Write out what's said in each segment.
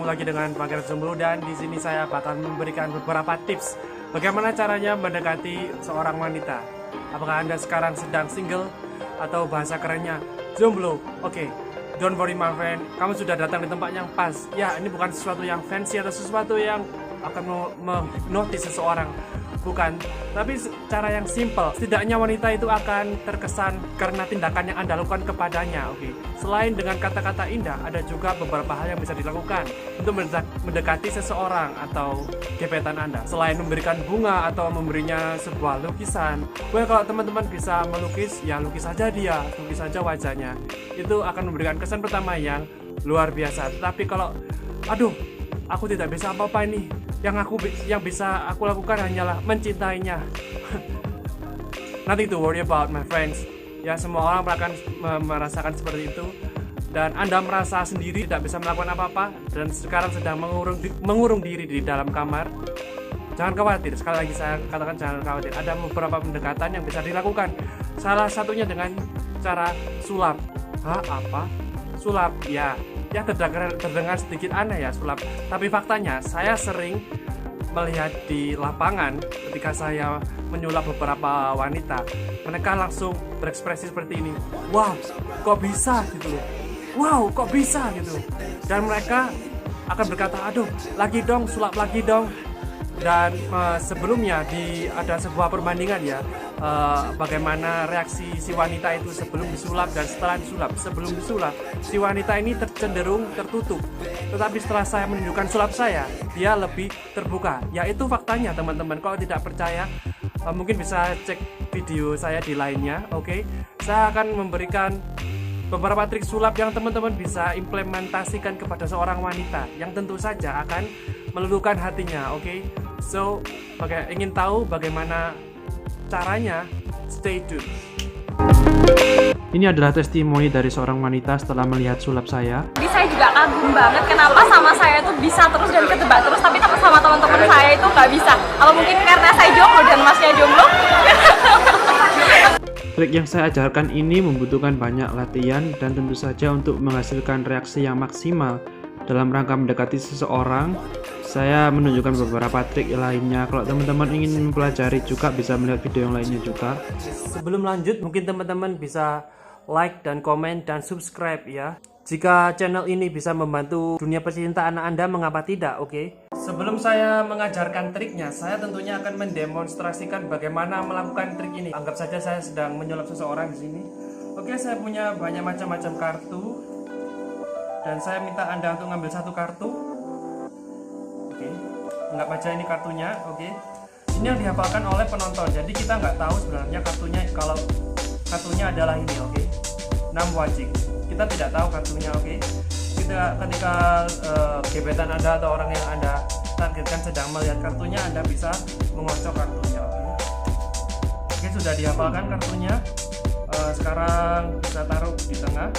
Ketemu lagi dengan Pangeran Jomblo dan di sini saya bakal memberikan beberapa tips bagaimana caranya mendekati seorang wanita. Apakah Anda sekarang sedang single atau bahasa kerennya jomblo? Oke, don't worry my friend, kamu sudah datang di tempat yang pas. Ya, ini bukan sesuatu yang fancy atau sesuatu yang akan menghipnotis seseorang. Bukan, tapi cara yang simple. Setidaknya wanita itu akan terkesan karena tindakan yang Anda lakukan kepadanya. Oke. Selain dengan kata-kata indah, ada juga beberapa hal yang bisa dilakukan untuk mendekati seseorang atau gebetan Anda. Selain memberikan bunga atau memberinya sebuah lukisan. Kalau teman-teman bisa melukis, ya lukis saja dia, lukis saja wajahnya. Itu akan memberikan kesan pertama yang luar biasa. Tetapi kalau, aduh, aku tidak bisa apa-apa ini. Yang bisa aku lakukan hanyalah mencintainya. Nothing to worry about my friends. Ya, semua orang akan merasakan seperti itu. Dan Anda merasa sendiri tidak bisa melakukan apa-apa dan sekarang sedang mengurung diri di dalam kamar. Jangan khawatir, sekali lagi saya katakan jangan khawatir. Ada beberapa pendekatan yang bisa dilakukan. Salah satunya dengan cara sulap. Hah, apa? Sulap, ya terdengar sedikit aneh ya sulap. Tapi faktanya saya sering melihat di lapangan ketika saya menyulap beberapa wanita, mereka langsung berekspresi seperti ini. Wow, kok bisa gitu loh. Wow, kok bisa gitu. Dan mereka akan berkata, aduh, lagi dong, sulap lagi dong. Dan sebelumnya ada sebuah perbandingan ya, bagaimana reaksi si wanita itu sebelum disulap dan setelah disulap. Sebelum disulap, si wanita ini cenderung tertutup, tetapi setelah saya menunjukkan sulap saya, dia lebih terbuka. Ya, itu faktanya teman-teman. Kalau tidak percaya, mungkin bisa cek video saya di lainnya. Oke, saya akan memberikan beberapa trik sulap yang teman-teman bisa implementasikan kepada seorang wanita yang tentu saja akan meluluhkan hatinya. Oke, so ingin tahu bagaimana caranya? Stay tuned. Ini adalah testimoni dari seorang wanita setelah melihat sulap saya. Jadi saya juga kagum banget kenapa sama saya itu bisa terus dan ketebak terus, tapi sama teman-teman saya itu nggak bisa. Kalau mungkin karena saya jomblo dan masnya jomblo. Trik yang saya ajarkan ini membutuhkan banyak latihan dan tentu saja untuk menghasilkan reaksi yang maksimal dalam rangka mendekati seseorang. Saya menunjukkan beberapa trik lainnya. Kalau teman-teman ingin mempelajari juga bisa melihat video yang lainnya juga. Sebelum lanjut, mungkin teman-teman bisa like dan komen dan subscribe ya. Jika channel ini bisa membantu dunia percintaan Anda, mengapa tidak? Oke. Sebelum saya mengajarkan triknya, saya tentunya akan mendemonstrasikan bagaimana melakukan trik ini. Anggap saja saya sedang menyulap seseorang di sini. Oke, saya punya banyak macam-macam kartu. Dan saya minta Anda untuk ngambil satu kartu. Oke, anggap aja ini kartunya. Oke, ini yang dihafalkan oleh penonton. Jadi kita nggak tahu sebenarnya kartunya, kalau kartunya adalah ini. Oke, 6 wajik. Kita tidak tahu kartunya. Oke, ketika gebetan Anda atau orang yang Anda targetkan sedang melihat kartunya, Anda bisa mengocok kartunya. Oke, sudah dihafalkan kartunya. Sekarang bisa taruh di tengah.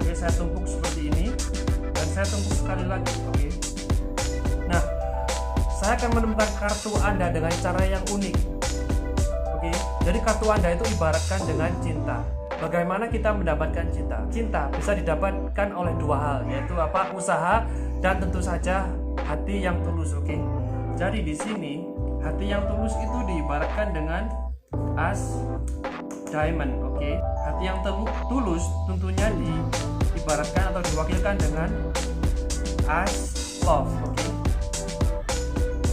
Oke, saya tumpuk seperti ini dan saya tumpuk sekali lagi. Oke. Nah, saya akan menemukan kartu Anda dengan cara yang unik. Oke, jadi kartu Anda itu ibaratkan dengan cinta. Bagaimana kita mendapatkan cinta? Cinta bisa didapatkan oleh dua hal, yaitu apa? Usaha dan tentu saja hati yang tulus. Oke. Jadi di sini hati yang tulus itu diibaratkan dengan as diamond. Oke. Hati yang tulus tentunya diibaratkan atau diwakilkan dengan as love. Oke.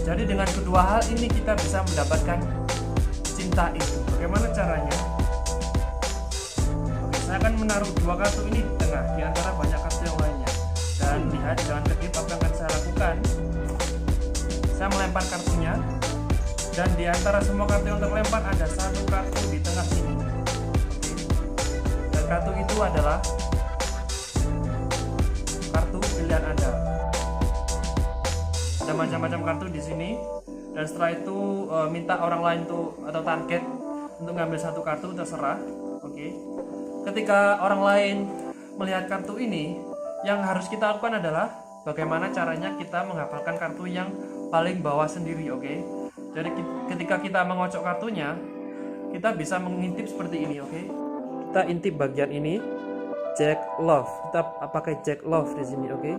Jadi dengan kedua hal ini kita bisa mendapatkan cinta itu. Bagaimana caranya? Saya akan menaruh dua kartu ini di tengah di antara banyak kartu yang lainnya. Dan lihat, jangan kedip apa yang akan saya lakukan. Saya melempar kartunya, dan di antara semua kartu yang terlempar ada satu kartu di tengah sini. Dan kartu itu adalah kartu pilihan Anda. Ada macam-macam kartu di sini. Dan setelah itu minta orang lain tuh atau target untuk ngambil satu kartu, terserah. Oke. Ketika orang lain melihat kartu ini, yang harus kita lakukan adalah bagaimana caranya kita menghafalkan kartu yang paling bawah sendiri. Oke. Jadi ketika kita mengocok kartunya, kita bisa mengintip seperti ini. Oke. Kita intip bagian ini. Jack Love. Kita pakai Jack Love di sini, oke.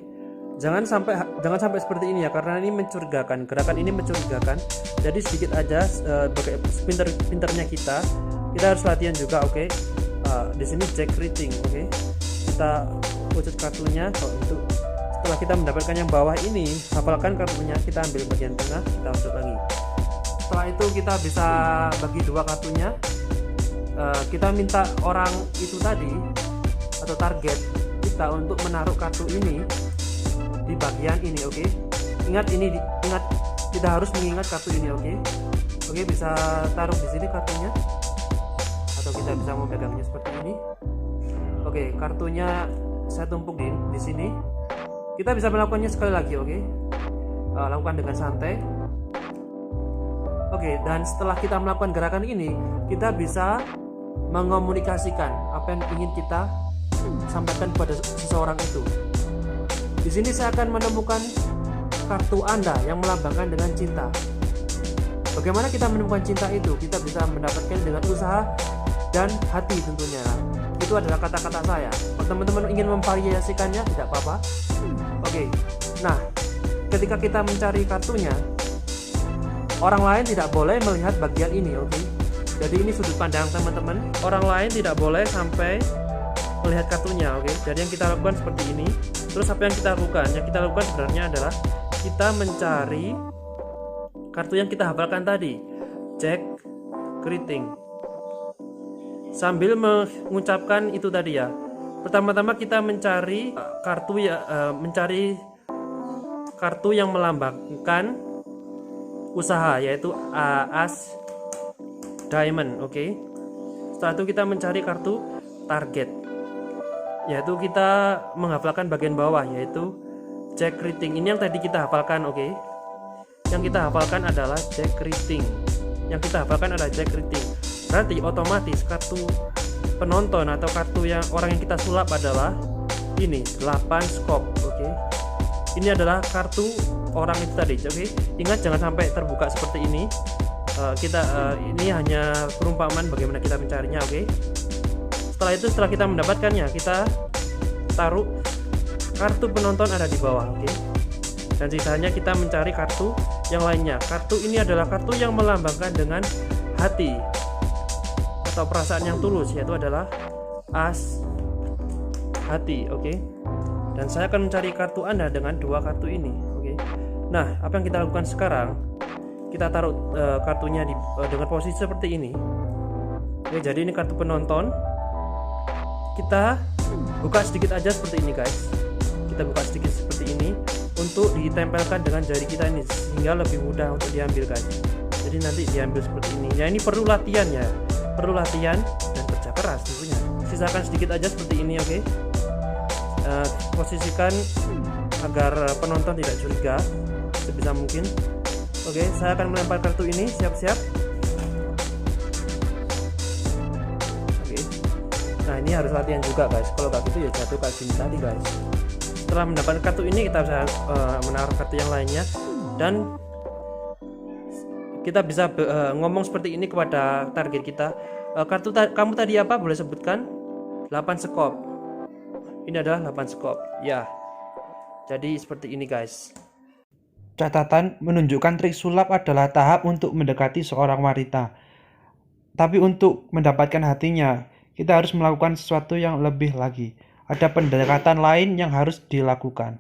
Jangan sampai seperti ini ya, karena ini mencurigakan. Gerakan ini mencurigakan. Jadi sedikit aja pakai pinternya kita harus latihan juga, oke. Di sini Jack Riting, oke. Kita pucut kartunya. Untuk setelah kita mendapatkan yang bawah ini, hafalkan kartunya, kita ambil bagian tengah, kita pucut lagi. Setelah itu kita bisa bagi dua kartunya. Kita minta orang itu tadi atau target kita untuk menaruh kartu ini di bagian ini, oke. Ingat kita harus mengingat kartu ini, oke. Oke, bisa taruh di sini kartunya atau kita bisa memegangnya seperti ini. Oke, kartunya saya tumpuk di sini. Kita bisa melakukannya sekali lagi, oke. Lakukan dengan santai. Oke, dan setelah kita melakukan gerakan ini, kita bisa mengomunikasikan apa yang ingin kita sampaikan kepada seseorang itu. Di sini saya akan menemukan kartu Anda yang melambangkan dengan cinta. Bagaimana kita menemukan cinta itu? Kita bisa mendapatkan dengan usaha dan hati tentunya. Itu adalah kata-kata saya. Kalau teman-teman ingin memvariasikannya, tidak apa-apa. Oke. Nah, ketika kita mencari kartunya, orang lain tidak boleh melihat bagian ini, oke. Jadi ini sudut pandang teman-teman. Orang lain tidak boleh sampai melihat kartunya, oke. Jadi yang kita lakukan seperti ini. Terus apa yang kita lakukan? Yang kita lakukan sebenarnya adalah kita mencari kartu yang kita hafalkan tadi, Jack Riting. Sambil mengucapkan itu tadi ya. Pertama-tama kita mencari mencari kartu yang melambangkan usaha, yaitu as diamond, oke. Setelah itu kita mencari kartu target, yaitu kita menghafalkan bagian bawah, yaitu Jack Riting. Ini yang tadi kita hafalkan, oke. Yang kita hafalkan adalah Jack Riting. Berarti otomatis kartu penonton atau kartu yang orang yang kita sulap adalah ini 8 skop, oke. Ini adalah kartu orang itu tadi, oke. Ingat jangan sampai terbuka seperti ini. Ini hanya perumpamaan bagaimana kita mencarinya, oke. Setelah kita mendapatkannya, kita taruh kartu penonton ada di bawah, oke. Dan sisanya kita mencari kartu yang lainnya. Kartu ini adalah kartu yang melambangkan dengan hati atau perasaan yang tulus, yaitu adalah as hati, oke. Dan saya akan mencari kartu Anda dengan dua kartu ini, oke. Nah, apa yang kita lakukan sekarang? Kita taruh kartunya dengan posisi seperti ini. Oke, jadi ini kartu penonton. Kita buka sedikit aja seperti ini, guys. Kita buka sedikit seperti ini untuk ditempelkan dengan jari kita ini sehingga lebih mudah untuk diambil, guys. Jadi nanti diambil seperti ini. Ya, ini perlu latihan ya. Perlu latihan dan kerja keras tentunya. Sisakan sedikit aja seperti ini, oke. Posisikan agar penonton tidak curiga sebisa mungkin. Oke, saya akan melempar kartu ini. Siap-siap. Oke. Nah, ini harus latihan juga, guys. Kalau nggak gitu ya jatuh kayak gini tadi, guys. Setelah mendapatkan kartu ini, kita bisa menaruh kartu yang lainnya dan kita bisa ngomong seperti ini kepada target kita. Kamu tadi apa? Boleh sebutkan? 8 skop. Ini adalah 8 skop. Ya. Jadi seperti ini, guys. Catatan, menunjukkan trik sulap adalah tahap untuk mendekati seorang wanita. Tapi untuk mendapatkan hatinya, kita harus melakukan sesuatu yang lebih lagi. Ada pendekatan lain yang harus dilakukan.